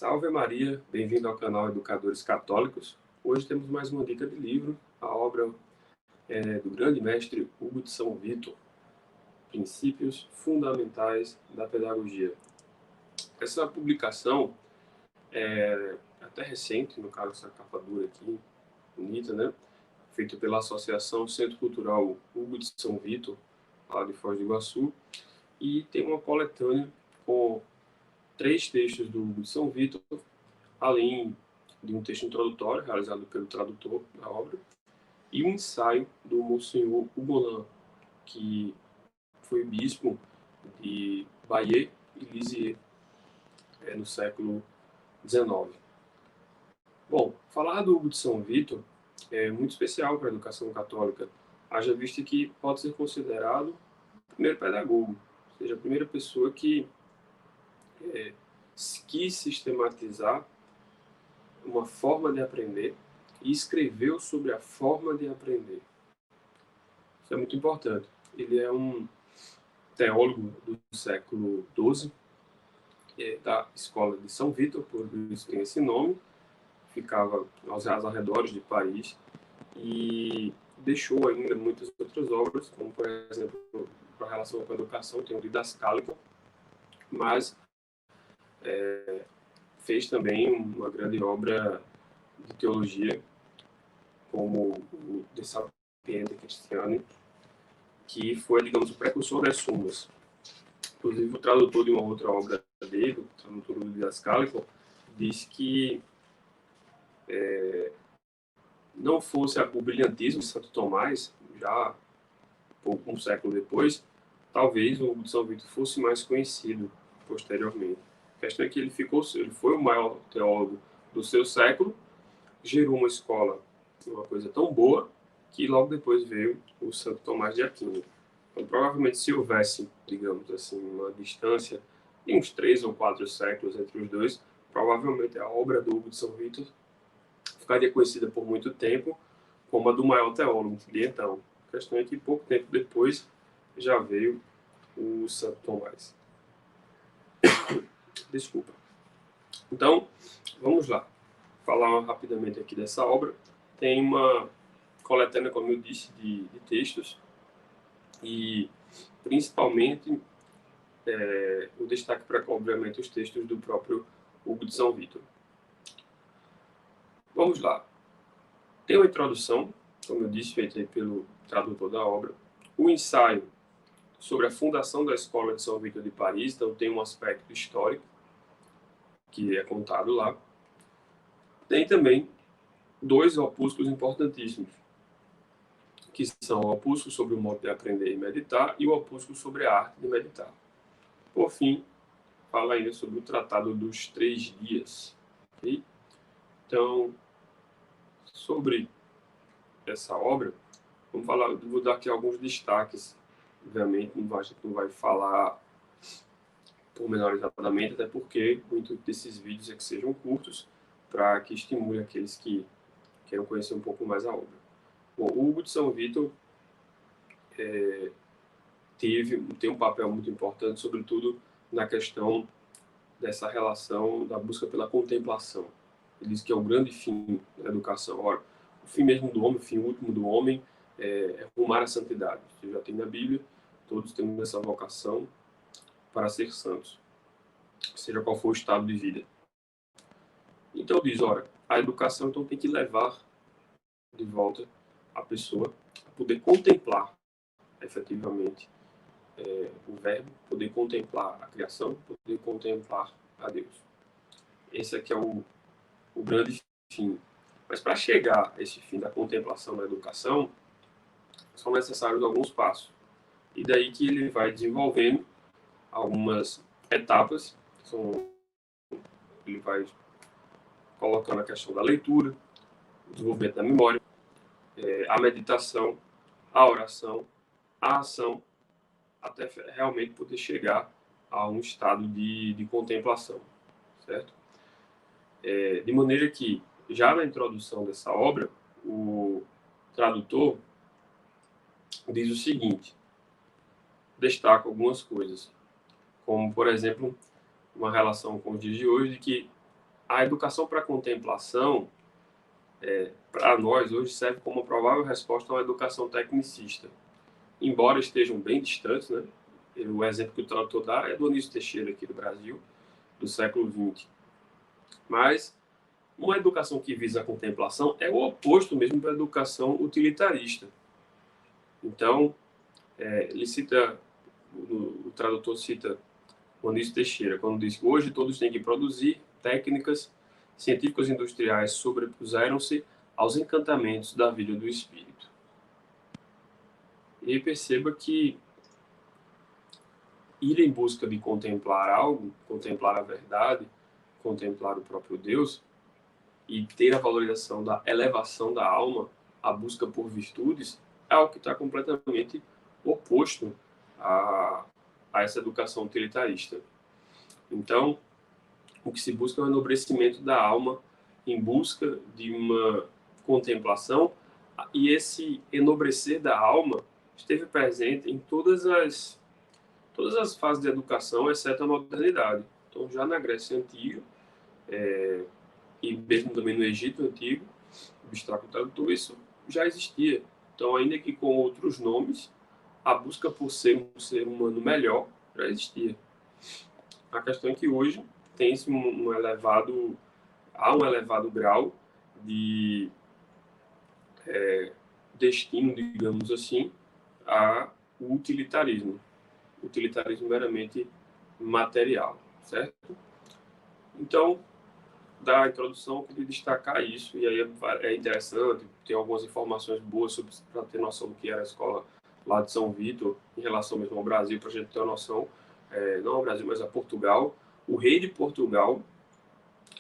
Salve Maria, bem-vindo ao canal Educadores Católicos. Hoje temos mais uma dica de livro, a obra do grande mestre Hugo de São Vítor, Princípios Fundamentais da Pedagogia. Essa publicação é até recente, no caso essa capa dura aqui, bonita, né? Feita pela Associação Centro Cultural Hugo de São Vítor, lá de Foz do Iguaçu, e tem uma coletânea com 3 textos do Hugo de São Vítor, além de um texto introdutório realizado pelo tradutor da obra, e um ensaio do Monsenhor Hugonin, que foi bispo de Bayeux e Lisieux no século XIX. Bom, falar do Hugo de São Vítor é muito especial para a educação católica, haja vista que pode ser considerado o primeiro pedagogo, ou seja, a primeira pessoa que quis sistematizar uma forma de aprender e escreveu sobre a forma de aprender. Isso é muito importante. Ele é um teólogo do século XII, da escola de São Vítor, por isso tem esse nome, ficava aos arredores de Paris, e deixou ainda muitas outras obras, como, por exemplo, a relação com a educação, tem o Didascálico, mas fez também uma grande obra de teologia, como o De Sapientia Christiani, que foi, digamos, o precursor das Sumas. Inclusive, o tradutor de uma outra obra dele, o tradutor do Didascálico, disse que não fosse o brilhantismo de Santo Tomás, já um século depois, talvez o Hugo de São Vítor fosse mais conhecido posteriormente. A questão é que ele foi o maior teólogo do seu século, gerou uma escola, uma coisa tão boa, que logo depois veio o Santo Tomás de Aquino. Então, provavelmente, se houvesse, digamos assim, uma distância de uns 3 ou 4 séculos entre os dois, provavelmente a obra do Hugo de São Vítor ficaria conhecida por muito tempo como a do maior teólogo de então. A questão é que pouco tempo depois já veio o Santo Tomás. Desculpa. Então, vamos lá. Falar rapidamente aqui dessa obra. Tem uma coletânea, como eu disse, de textos, e principalmente o destaque para, obviamente, os textos do próprio Hugo de São Vítor. Vamos lá. Tem uma introdução, como eu disse, feita pelo tradutor da obra, o ensaio sobre a fundação da Escola de São Vítor de Paris, então tem um aspecto histórico que é contado lá. Tem também 2 opúsculos importantíssimos, que são o opúsculo sobre o modo de aprender e meditar e o opúsculo sobre a arte de meditar. Por fim, fala ainda sobre o Tratado dos 3 Dias. Okay? Então, sobre essa obra, vou dar aqui alguns destaques. Obviamente, a gente não vai falar pormenorizadamente, até porque muito desses vídeos é que sejam curtos, para que estimule aqueles que queiram conhecer um pouco mais a obra. Bom, o Hugo de São Vítor tem um papel muito importante, sobretudo na questão dessa relação da busca pela contemplação. Ele diz que é o grande fim da educação. Ora, o fim mesmo do homem, o fim último do homem é rumar à santidade. Você já tem na Bíblia, todos temos essa vocação para ser santos, seja qual for o estado de vida. Então diz, ora, a educação então tem que levar de volta a pessoa a poder contemplar efetivamente o verbo, poder contemplar a criação, poder contemplar a Deus. Esse aqui é o grande fim. Mas para chegar a esse fim da contemplação da educação, são necessários alguns passos. E daí que ele vai desenvolvendo algumas etapas. Ele vai colocando a questão da leitura, o desenvolvimento da memória, a meditação, a oração, a ação, até realmente poder chegar a um estado de contemplação, certo? De maneira que, já na introdução dessa obra, o tradutor diz o seguinte, destaca algumas coisas, como, por exemplo, uma relação com os dias de hoje, de que A educação para contemplação, para nós, hoje serve como uma provável resposta a uma educação tecnicista. Embora estejam bem distantes, né? O exemplo que o tradutor dá é do Anísio Teixeira, aqui do Brasil, do século XX. Mas uma educação que visa a contemplação é o oposto mesmo da educação utilitarista. Então, ele cita, o tradutor cita o Anísio Teixeira, quando diz que hoje todos têm que produzir técnicas científicas industriais sobrepuseram-se aos encantamentos da vida do espírito. E perceba que ir em busca de contemplar algo, contemplar a verdade, contemplar o próprio Deus, e ter a valorização da elevação da alma, a busca por virtudes, é algo que está completamente oposto a essa educação utilitarista. Então, o que se busca é o enobrecimento da alma em busca de uma contemplação, e esse enobrecer da alma esteve presente em todas as fases de educação, exceto a modernidade. Então, já na Grécia Antiga, e mesmo também no Egito Antigo, o abstrato tradutor, isso já existia. Então, ainda que com outros nomes, a busca por ser um ser humano melhor já existia. A questão é que hoje tem-se há um elevado grau de destino, digamos assim, ao utilitarismo. Utilitarismo meramente material, certo? Então, da introdução, eu queria destacar isso, e aí é interessante, tem algumas informações boas para ter noção do que era a escola lá de São Vítor, em relação mesmo ao Brasil, para a gente ter uma noção, não ao Brasil, mas a Portugal. O rei de Portugal,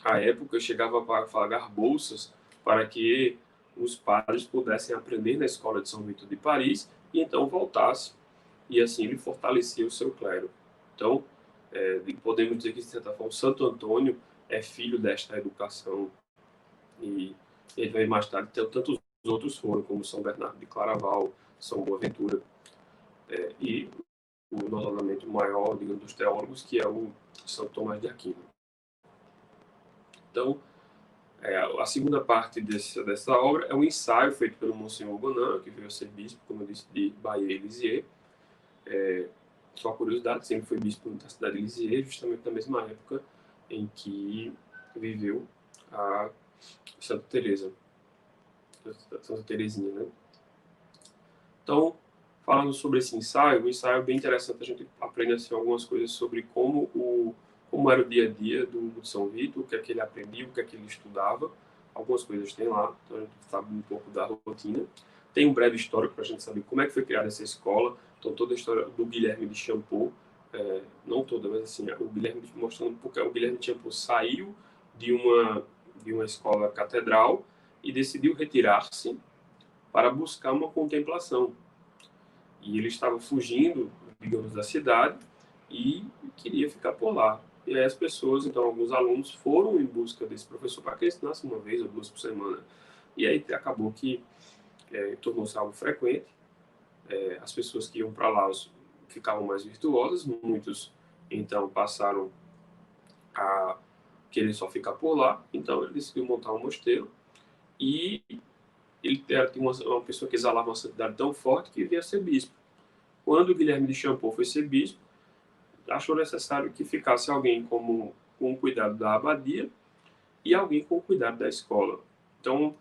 à época, chegava a pagar bolsas para que os padres pudessem aprender na escola de São Vítor de Paris, e então voltasse, e assim ele fortalecia o seu clero. Então, podemos dizer que, de certa forma, Santo Antônio é filho desta educação, e ele vai mais tarde ter tantos outros foram, como São Bernardo de Claraval, São Boaventura, e normalmente o maior, digamos, dos teólogos, que é o São Tomás de Aquino. Então, a segunda parte dessa obra é um ensaio feito pelo Monsenhor Bonan, que veio a ser bispo, como eu disse, de Bahia e Lisieux. Só curiosidade, sempre foi bispo da cidade de Lisieux, justamente na mesma época em que viveu a Santa Teresa, Santa Teresinha, né? Então, falando sobre esse ensaio, o ensaio é bem interessante, a gente aprende assim, algumas coisas sobre como era o dia a dia do São Vítor, o que é que ele aprendia, o que é que ele estudava. Algumas coisas tem lá, então a gente sabe um pouco da rotina. Tem um breve histórico para a gente saber como é que foi criada essa escola. Então, toda a história do Guilherme de Champeaux, não toda, mas assim, o Guilherme mostrando porque o Guilherme de Champeaux saiu de uma escola catedral e decidiu retirar-se para buscar uma contemplação. E ele estava fugindo, digamos, da cidade e queria ficar por lá. E aí as pessoas, então, alguns alunos foram em busca desse professor para que ele ensinasse uma vez ou duas por semana. E aí acabou que tornou-se algo frequente. As pessoas que iam para lá ficavam mais virtuosas, muitos, então, passaram a querer só ficar por lá. Então, ele decidiu montar um mosteiro e ele tinha uma pessoa que exalava uma santidade tão forte que via ser bispo. Quando o Guilherme de Champeaux foi ser bispo, achou necessário que ficasse alguém com o cuidado da abadia e alguém com o cuidado da escola. Então,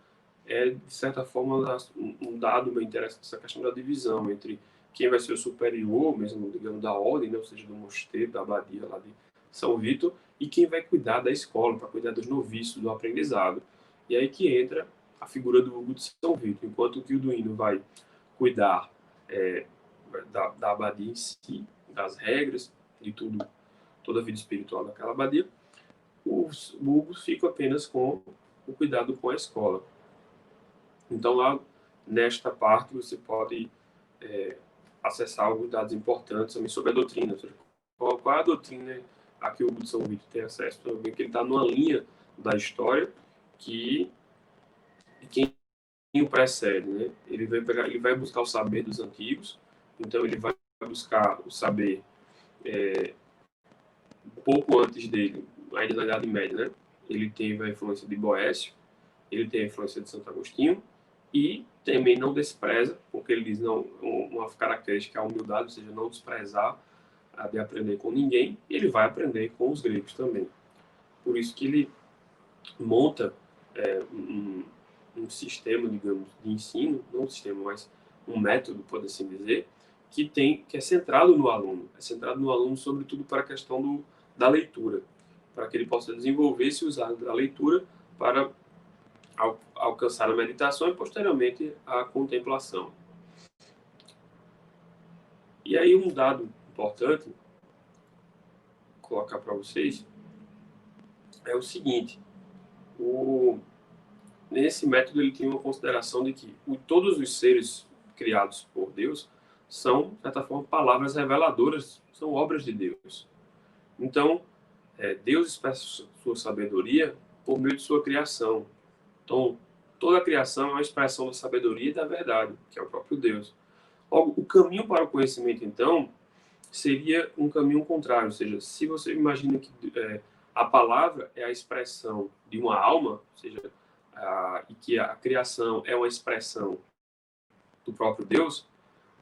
de certa forma, um dado bem interessante essa questão da divisão entre quem vai ser o superior, mesmo, digamos, da ordem, né, ou seja, do mosteiro, da abadia lá de São Vítor, e quem vai cuidar da escola, para cuidar dos noviços, do aprendizado. E aí que entra a figura do Hugo de São Vítor, enquanto que o Duíno vai cuidar da abadia em si, das regras, de tudo, toda a vida espiritual daquela abadia, os Hugo ficam apenas com o cuidado com a escola. Então, lá nesta parte, você pode acessar alguns dados importantes também sobre a doutrina. Qual é a doutrina a que o Hugo de São Vítor tem acesso? Então, que ele está numa linha da história que quem o precede, né? Ele vai buscar o saber dos antigos, então ele vai buscar o saber um pouco antes dele, ainda na Idade Média, né? ele teve a influência de Boécio, ele tem a influência de Santo Agostinho, e também não despreza, porque ele diz, não, uma característica é a humildade, ou seja, não desprezar de aprender com ninguém, e ele vai aprender com os gregos também. Por isso que ele monta um sistema, digamos, de ensino, não um sistema, mas um método, pode assim dizer, que é centrado no aluno. É centrado no aluno, sobretudo, para a questão da leitura, para que ele possa desenvolver esse usar da leitura para alcançar a meditação e, posteriormente, a contemplação. E aí, um dado importante, vou colocar para vocês, é o seguinte: nesse método ele tinha uma consideração de que todos os seres criados por Deus são, de certa forma, palavras reveladoras, são obras de Deus. Então, Deus expressa sua sabedoria por meio de sua criação. Então, toda a criação é uma expressão da sabedoria e da verdade, que é o próprio Deus. Logo, o caminho para o conhecimento, então, seria um caminho contrário. Ou seja, se você imagina que a palavra é a expressão de uma alma, ou seja, e que a criação é uma expressão do próprio Deus,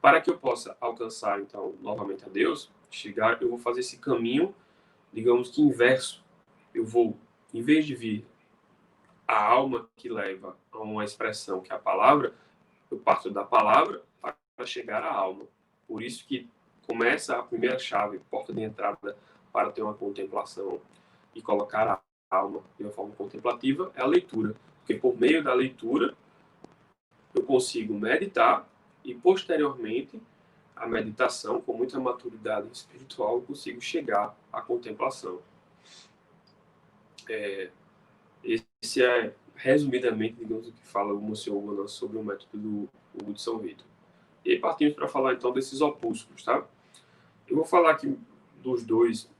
para que eu possa alcançar, então, novamente a Deus, eu vou fazer esse caminho, digamos que inverso. Eu vou, em vez de vir a alma que leva a uma expressão que é a palavra, eu parto da palavra para chegar à alma. Por isso que começa a primeira chave, porta de entrada para ter uma contemplação e colocar a alma de uma forma contemplativa, é a leitura. Porque por meio da leitura eu consigo meditar e, posteriormente, a meditação, com muita maturidade espiritual, eu consigo chegar à contemplação. Esse é, resumidamente, digamos, o que fala o Monsieur Hugo sobre o método do Hugo de São Vito. E aí partimos para falar, então, desses opúsculos, tá? Eu vou falar aqui dos dois,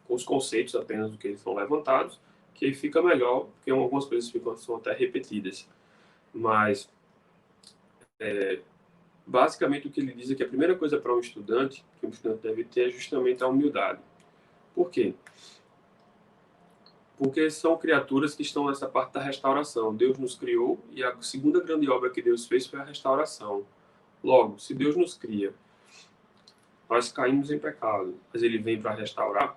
com os conceitos apenas do que eles são levantados, que aí fica melhor, porque algumas coisas são até repetidas. Mas, basicamente, o que ele diz é que a primeira coisa para um estudante, que um estudante deve ter, é justamente a humildade. Por quê? Porque são criaturas que estão nessa parte da restauração. Deus nos criou e a segunda grande obra que Deus fez foi a restauração. Logo, se Deus nos cria, nós caímos em pecado, mas Ele vem para restaurar.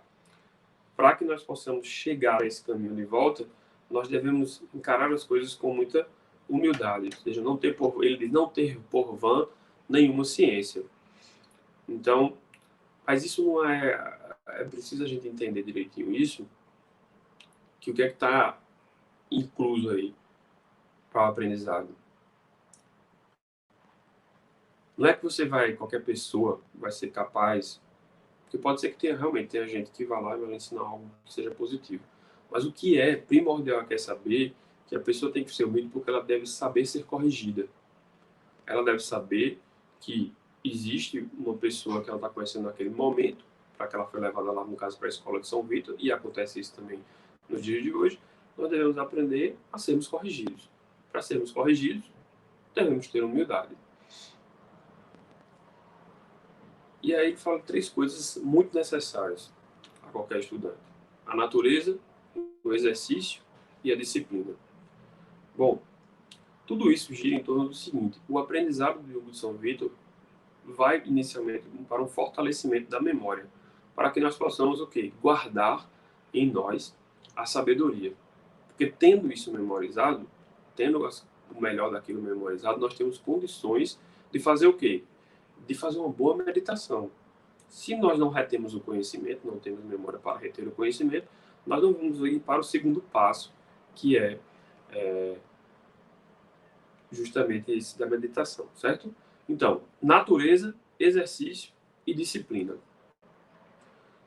Para que nós possamos chegar a esse caminho de volta, nós devemos encarar as coisas com muita humildade. Ou seja, ele diz não ter por vã nenhuma ciência. Então, mas isso não é preciso a gente entender direitinho isso, que o que é que está incluso aí para o aprendizado. Não é que qualquer pessoa vai ser capaz, porque pode ser que realmente tenha gente que vá lá e vai ensinar algo que seja positivo. Mas o que é primordial é saber que a pessoa tem que ser humilde porque ela deve saber ser corrigida. Ela deve saber que existe uma pessoa que ela está conhecendo naquele momento, para que ela foi levada lá, no caso, para a escola de São Vítor, e acontece isso também nos dias de hoje, nós devemos aprender a sermos corrigidos. Para sermos corrigidos, devemos ter humildade. E aí ele fala 3 coisas muito necessárias a qualquer estudante: a natureza, o exercício e a disciplina. Bom, tudo isso gira em torno do seguinte: o aprendizado do Hugo de São Vítor vai inicialmente para um fortalecimento da memória, para que nós possamos guardar em nós a sabedoria. Porque tendo isso memorizado, tendo o melhor daquilo memorizado, nós temos condições de fazer o quê? De fazer uma boa meditação. Se nós não retemos o conhecimento, não temos memória para reter o conhecimento, nós não vamos ir para o segundo passo, que é justamente esse da meditação, certo? Então, natureza, exercício e disciplina.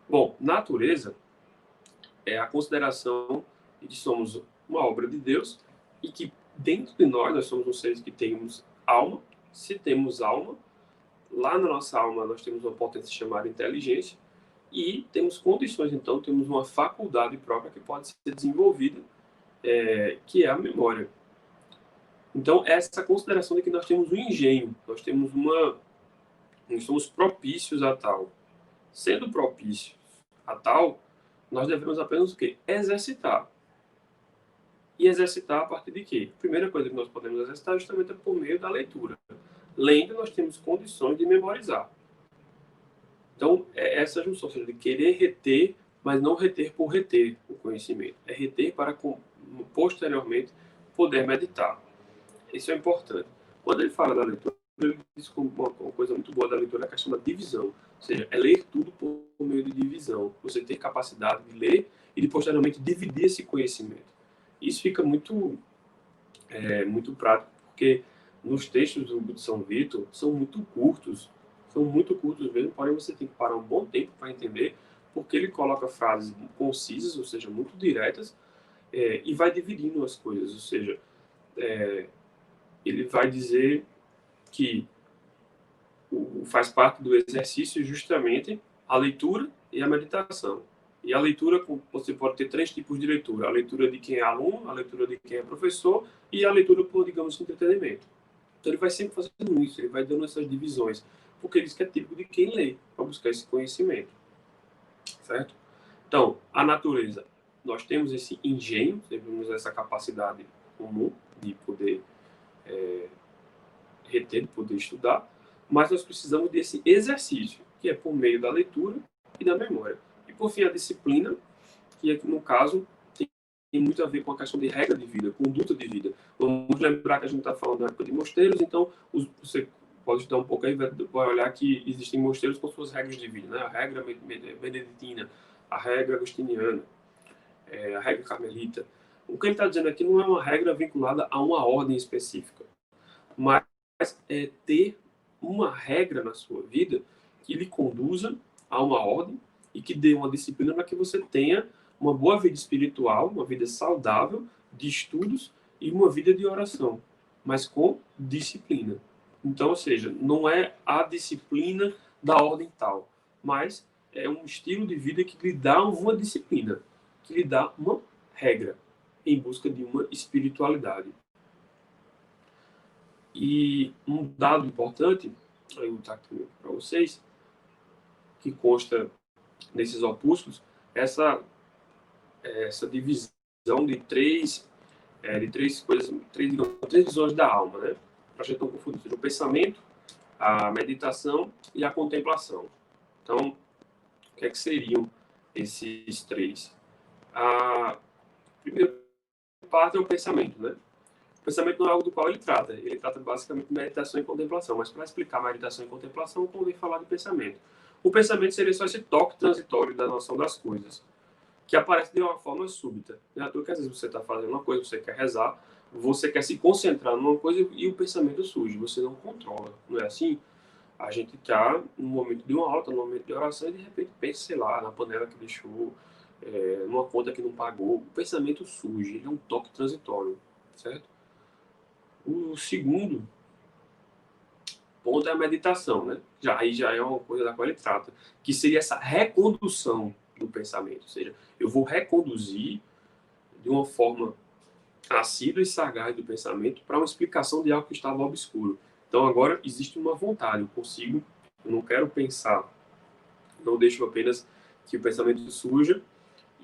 Bom, natureza é a consideração de que somos uma obra de Deus e que dentro de nós somos um seres que temos alma. Se temos alma, lá na nossa alma nós temos uma potência chamada inteligência e temos condições, então, temos uma faculdade própria que pode ser desenvolvida, que é a memória. Então, essa consideração de que nós temos um engenho, nós somos propícios a tal. Sendo propícios a tal, nós devemos apenas o quê? Exercitar. E exercitar a partir de quê? A primeira coisa que nós podemos exercitar é justamente por meio da leitura. Lendo, nós temos condições de memorizar. Então, é essa junção, ou seja, de querer reter, mas não reter por reter o conhecimento. É reter para, posteriormente, poder meditar. Isso é importante. Quando ele fala da leitura, ele diz que uma coisa muito boa da leitura é a questão da divisão. Ou seja, é ler tudo por meio de divisão. Você ter capacidade de ler e de, posteriormente, dividir esse conhecimento. Isso fica muito prático, porque nos textos do São Vítor são muito curtos mesmo, porém você tem que parar um bom tempo para entender, porque ele coloca frases concisas, ou seja, muito diretas, e vai dividindo as coisas, ou seja, ele vai dizer que faz parte do exercício justamente a leitura e a meditação. E a leitura, você pode ter 3 tipos de leitura: a leitura de quem é aluno, a leitura de quem é professor e a leitura por, digamos, entretenimento. Então ele vai sempre fazendo isso, ele vai dando essas divisões, porque ele diz que é típico de quem lê, para buscar esse conhecimento, certo? Então, a natureza, nós temos esse engenho, temos essa capacidade comum de poder reter, de poder estudar, mas nós precisamos desse exercício, que é por meio da leitura e da memória. E por fim, a disciplina, que aqui, no caso, tem muito a ver com a questão de regra de vida, conduta de vida. Vamos lembrar que a gente está falando da época de mosteiros, então você pode estudar um pouco aí, vai olhar que existem mosteiros com suas regras de vida, né? A regra beneditina, a regra agostiniana, a regra carmelita. O que ele está dizendo aqui não é uma regra vinculada a uma ordem específica, mas é ter uma regra na sua vida que lhe conduza a uma ordem e que dê uma disciplina para que você tenha uma boa vida espiritual, uma vida saudável, de estudos e uma vida de oração, mas com disciplina. Então, ou seja, não é a disciplina da ordem tal, mas é um estilo de vida que lhe dá uma disciplina, que lhe dá uma regra, em busca de uma espiritualidade. E um dado importante, eu vou estar aqui para vocês, que consta nesses opúsculos, essa divisão de três coisas, três visões da alma, né? Para a gente não confundir: o pensamento, a meditação e a contemplação. Então, o que é que seriam esses três? A primeira parte é o pensamento, né? O pensamento não é algo do qual ele trata. Ele trata basicamente de meditação e contemplação. Mas para explicar meditação e contemplação, convém falar de pensamento. O pensamento seria só esse toque transitório da noção das coisas, que aparece de uma forma súbita. Não é à toa que às vezes você está fazendo uma coisa, você quer rezar, você quer se concentrar numa coisa e o pensamento surge, você não controla. Não é assim? A gente está num momento de uma aula, num momento de oração, e de repente pensa, sei lá, na panela que deixou, numa conta que não pagou. O pensamento surge, ele é um toque transitório, certo? O segundo ponto é a meditação, né? Aí já é uma coisa da qual ele trata, que seria essa recondução do pensamento, ou seja, eu vou reconduzir de uma forma assídua e sagaz do pensamento para uma explicação de algo que estava obscuro. Então agora existe uma vontade, eu não quero pensar, não deixo apenas que o pensamento surja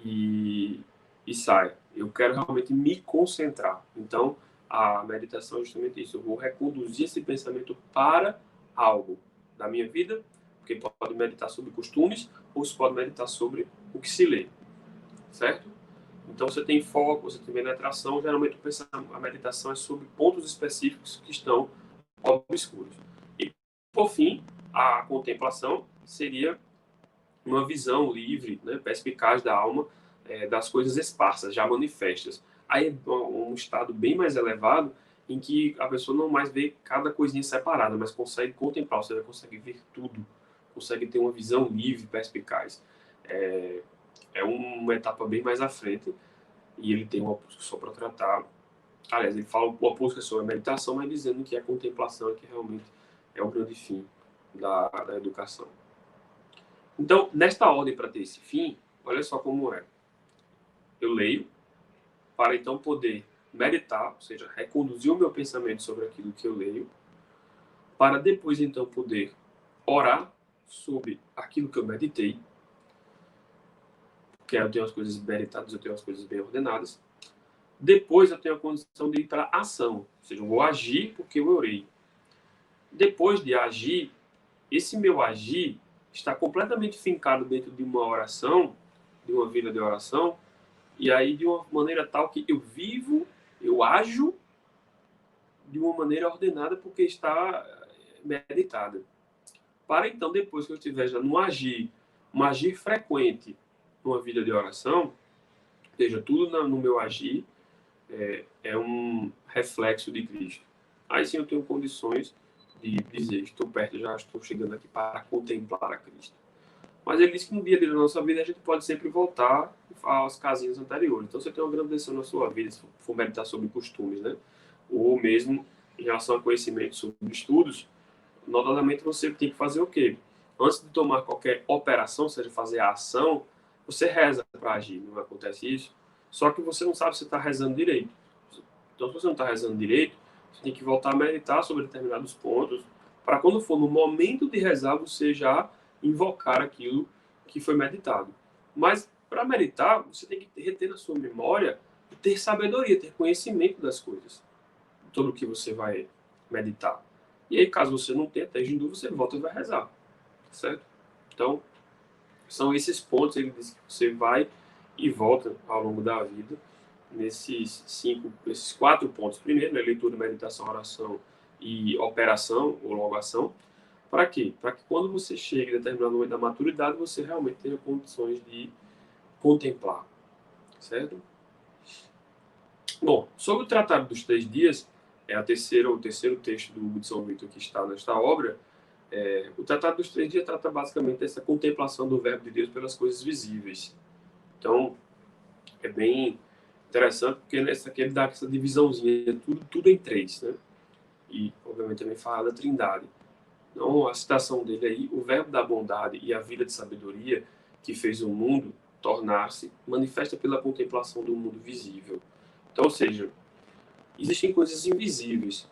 e saia. Eu quero realmente me concentrar. Então a meditação é justamente isso. Eu vou reconduzir esse pensamento para algo da minha vida, porque pode meditar sobre costumes ou se pode meditar sobre o que se lê, certo? Então você tem foco, você tem penetração. Geralmente a meditação é sobre pontos específicos que estão obscuros. E por fim, a contemplação seria uma visão livre, né, perspicaz da alma, das coisas esparsas, já manifestas. Aí é um estado bem mais elevado em que a pessoa não mais vê cada coisinha separada, mas consegue contemplar, ou seja, consegue ver tudo, consegue ter uma visão livre, perspicaz. É uma etapa bem mais à frente, e ele tem um opúsculo só para tratar. Aliás, ele fala o opúsculo sobre a meditação, mas dizendo que a contemplação é que realmente é o grande fim da educação. Então, nesta ordem para ter esse fim, olha só como é. Eu leio para então poder meditar, ou seja, reconduzir o meu pensamento sobre aquilo que eu leio, para depois então poder orar sobre aquilo que eu meditei, porque eu tenho as coisas meditadas, eu tenho as coisas bem ordenadas. Depois eu tenho a condição de ir para a ação, ou seja, eu vou agir porque eu orei. Depois de agir, esse meu agir está completamente fincado dentro de uma oração, de uma vida de oração, e aí de uma maneira tal que eu vivo, eu ajo de uma maneira ordenada porque está meditada. Para então, depois que eu estiver já no agir, um agir frequente numa vida de oração, ou seja, tudo no meu agir é um reflexo de Cristo. Aí sim eu tenho condições de dizer, estou perto, já estou chegando aqui para contemplar a Cristo. Mas ele disse que no dia a dia da nossa vida a gente pode sempre voltar às casinhas anteriores. Então, você tem uma grande lição na sua vida, se for meditar sobre costumes, né? Ou mesmo em relação a conhecimento sobre estudos, notadamente você tem que fazer o quê? Antes de tomar qualquer operação, seja fazer a ação, você reza para agir, não acontece isso? Só que você não sabe se está rezando direito. Então, se você não está rezando direito, você tem que voltar a meditar sobre determinados pontos, para quando for no momento de rezar, você já invocar aquilo que foi meditado. Mas, para meditar, você tem que reter na sua memória, ter sabedoria, ter conhecimento das coisas, sobre o que você vai meditar. E aí, caso você não tenha, esteja em dúvida, você volta e vai rezar, certo? Então, são esses pontos, ele diz que você vai e volta ao longo da vida, esses 4 pontos. Primeiro, né, leitura, meditação, oração e operação, ou logo ação. Para quê? Para que quando você chegue a determinado momento da maturidade, você realmente tenha condições de contemplar, certo? Bom, sobre o Tratado dos 3 Dias, é o terceiro texto do Hugo de São Vítor que está nesta obra. O Tratado dos 3 Dias trata basicamente dessa contemplação do Verbo de Deus pelas coisas visíveis. Então, é bem interessante, porque nessa aqui ele dá essa divisãozinha, tudo em 3, né? E, obviamente, também fala da Trindade. Então, a citação dele aí, o verbo da bondade e a vida de sabedoria que fez o mundo tornar-se, manifesta pela contemplação do mundo visível. Então, ou seja, existem coisas invisíveis,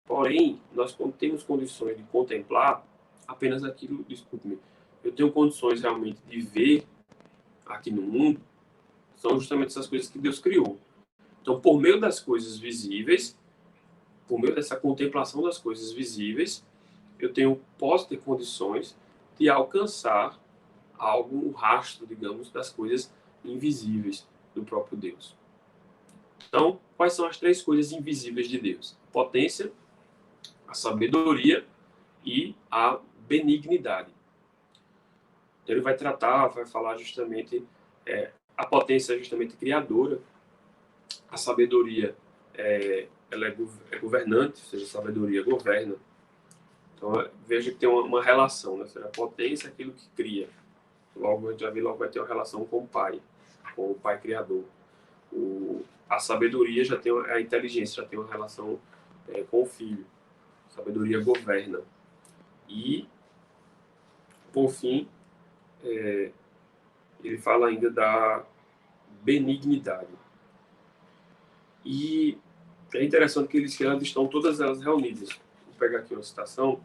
porém, nós temos condições de contemplar apenas aquilo, desculpe-me, eu tenho condições realmente de ver aqui no mundo, são justamente essas coisas que Deus criou. Então, por meio das coisas visíveis, por meio dessa contemplação das coisas visíveis, posso ter condições de alcançar algo, um rastro, digamos, das coisas invisíveis do próprio Deus. Então, quais são as 3 coisas invisíveis de Deus? A potência, a sabedoria e a benignidade. Então, ele vai falar justamente, a potência é justamente criadora, a sabedoria ela é governante, ou seja, a sabedoria governa. Então, veja que tem uma relação, né? A potência é aquilo que cria. Logo, a gente já vê, logo vai ter uma relação com o pai criador. A sabedoria já tem a inteligência, já tem uma relação com o filho. A sabedoria governa. E, por fim, ele fala ainda da benignidade. E é interessante que elas estão todas elas reunidas. Vou pegar aqui uma citação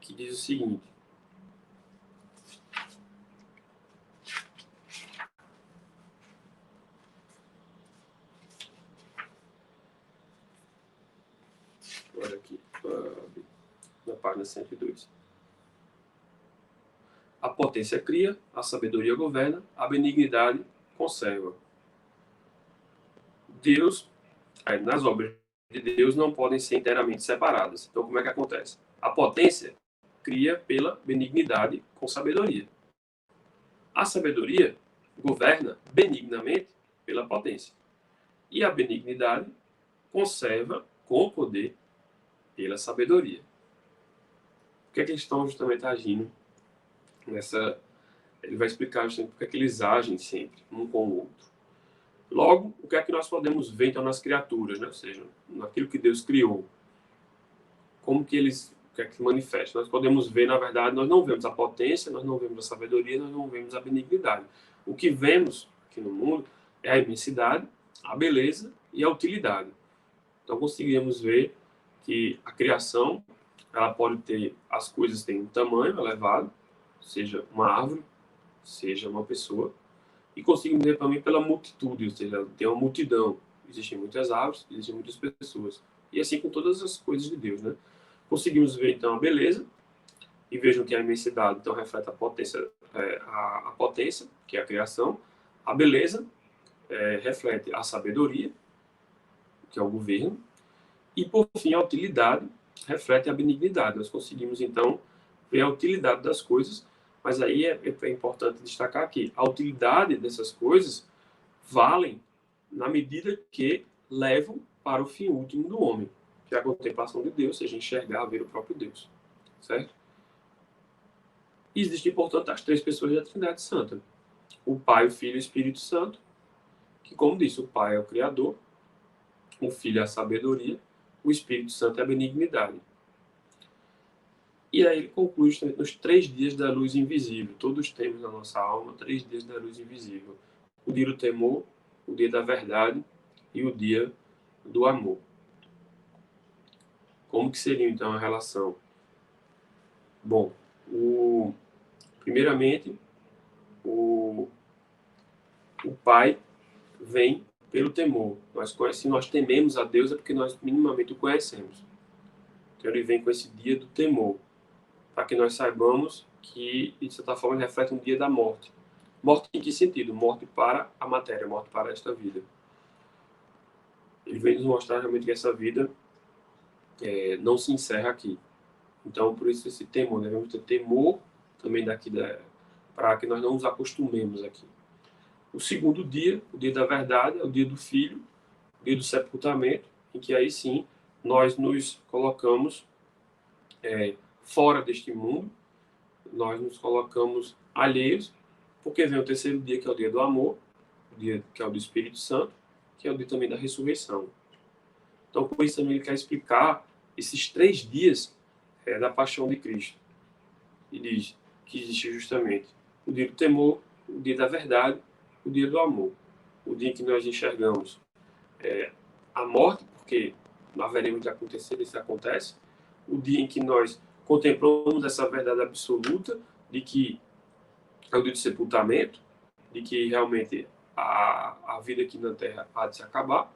que diz o seguinte: olha aqui, na página 102. A potência cria, a sabedoria governa, a benignidade conserva. Nas obras de Deus não podem ser inteiramente separadas. Então, como é que acontece? A potência cria pela benignidade com sabedoria. A sabedoria governa benignamente pela potência. E a benignidade conserva com o poder pela sabedoria. Por que é que eles estão justamente agindo nessa... Ele vai explicar justamente por que eles agem sempre, um com o outro. Logo, o que é que nós podemos ver então nas criaturas, né? Ou seja, naquilo que Deus criou? Como que eles... O que é que se manifesta? Nós podemos ver, na verdade, nós não vemos a potência, nós não vemos a sabedoria, nós não vemos a benignidade. O que vemos aqui no mundo é a imensidade, a beleza e a utilidade. Então, conseguimos ver que a criação, ela pode ter... As coisas têm um tamanho elevado, seja uma árvore, seja uma pessoa, e conseguimos ver também pela multitude, ou seja, tem uma multidão. existem muitas árvores, existem muitas pessoas. E assim com todas as coisas de Deus, né? Conseguimos ver, então, a beleza, e vejam que a imensidade, então, reflete a potência, a potência, que é a criação. A beleza reflete a sabedoria, que é o governo. E, por fim, a utilidade reflete a benignidade. Nós conseguimos, então, ver a utilidade das coisas, mas aí é importante destacar que a utilidade dessas coisas valem na medida que levam para o fim último do homem, que é a contemplação de Deus, seja enxergar, ver o próprio Deus. Certo? E existem, portanto, as três pessoas da Trindade Santa. O Pai, o Filho e o Espírito Santo, que, como disse, o Pai é o Criador, o Filho é a sabedoria, o Espírito Santo é a benignidade. E aí ele conclui justamente nos 3 dias da luz invisível. Todos temos na nossa alma 3 dias da luz invisível. O dia do temor, o dia da verdade e o dia do amor. Como que seria então a relação? Bom, primeiramente, o Pai vem pelo temor. Se nós tememos a Deus é porque nós minimamente o conhecemos. Então ele vem com esse dia do temor, para que nós saibamos que, de certa forma, ele reflete um dia da morte. Morte em que sentido? Morte para a matéria, morte para esta vida. Ele vem nos mostrar realmente que essa vida não se encerra aqui. Então, por isso esse temor, devemos ter temor também para que nós não nos acostumemos aqui. O segundo dia, o dia da verdade, é o dia do Filho, o dia do sepultamento, em que aí sim nós nos colocamos fora deste mundo, nós nos colocamos alheios, porque vem o terceiro dia, que é o dia do amor, o dia que é o do Espírito Santo, que é o dia também da ressurreição. Então, com isso também ele quer explicar esses 3 dias da paixão de Cristo. E diz que existe justamente o dia do temor, o dia da verdade, o dia do amor. O dia em que nós enxergamos a morte, porque não haveremos de acontecer, isso acontece. O dia em que nós contemplamos essa verdade absoluta de que é o dia do sepultamento, de que realmente a vida aqui na Terra há de se acabar.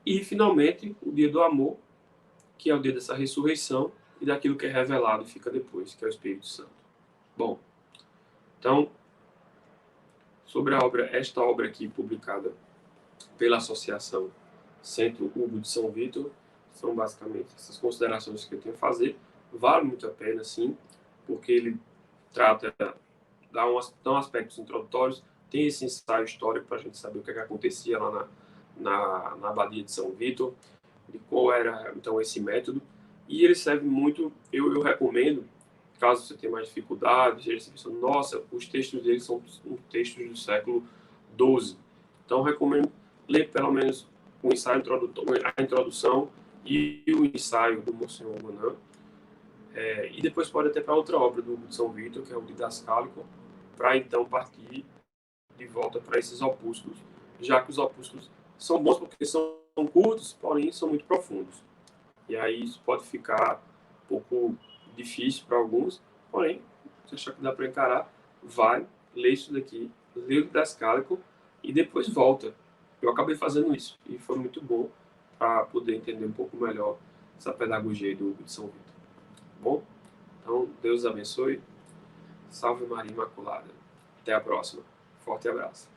E, finalmente, o dia do amor, que é o dia dessa ressurreição e daquilo que é revelado e fica depois, que é o Espírito Santo. Bom, então, sobre esta obra aqui publicada pela Associação Centro Hugo de São Vítor, são basicamente essas considerações que eu tenho a fazer. Vale muito a pena, sim, porque ele trata, dá aspectos introdutórios, tem esse ensaio histórico para a gente saber o que acontecia lá na Abadia de São Vítor, de qual era, então, esse método. E ele serve muito, eu recomendo, caso você tenha mais dificuldades, você pensa, nossa, os textos dele são textos do século XII. Então, eu recomendo ler pelo menos o ensaio introdutório, a introdução e o ensaio do Monsenhor Bonan. E depois pode até para outra obra do São Vítor, que é o Didascálico, para então partir de volta para esses opúsculos, já que os opúsculos são bons porque são curtos, porém são muito profundos. E aí isso pode ficar um pouco difícil para alguns, porém, se achar que dá para encarar, vai, lê isso daqui, lê o Didascálico e depois volta. Eu acabei fazendo isso e foi muito bom para poder entender um pouco melhor essa pedagogia do Hugo de São Vítor. Bom? Então, Deus abençoe. Salve Maria Imaculada. Até a próxima. Forte abraço.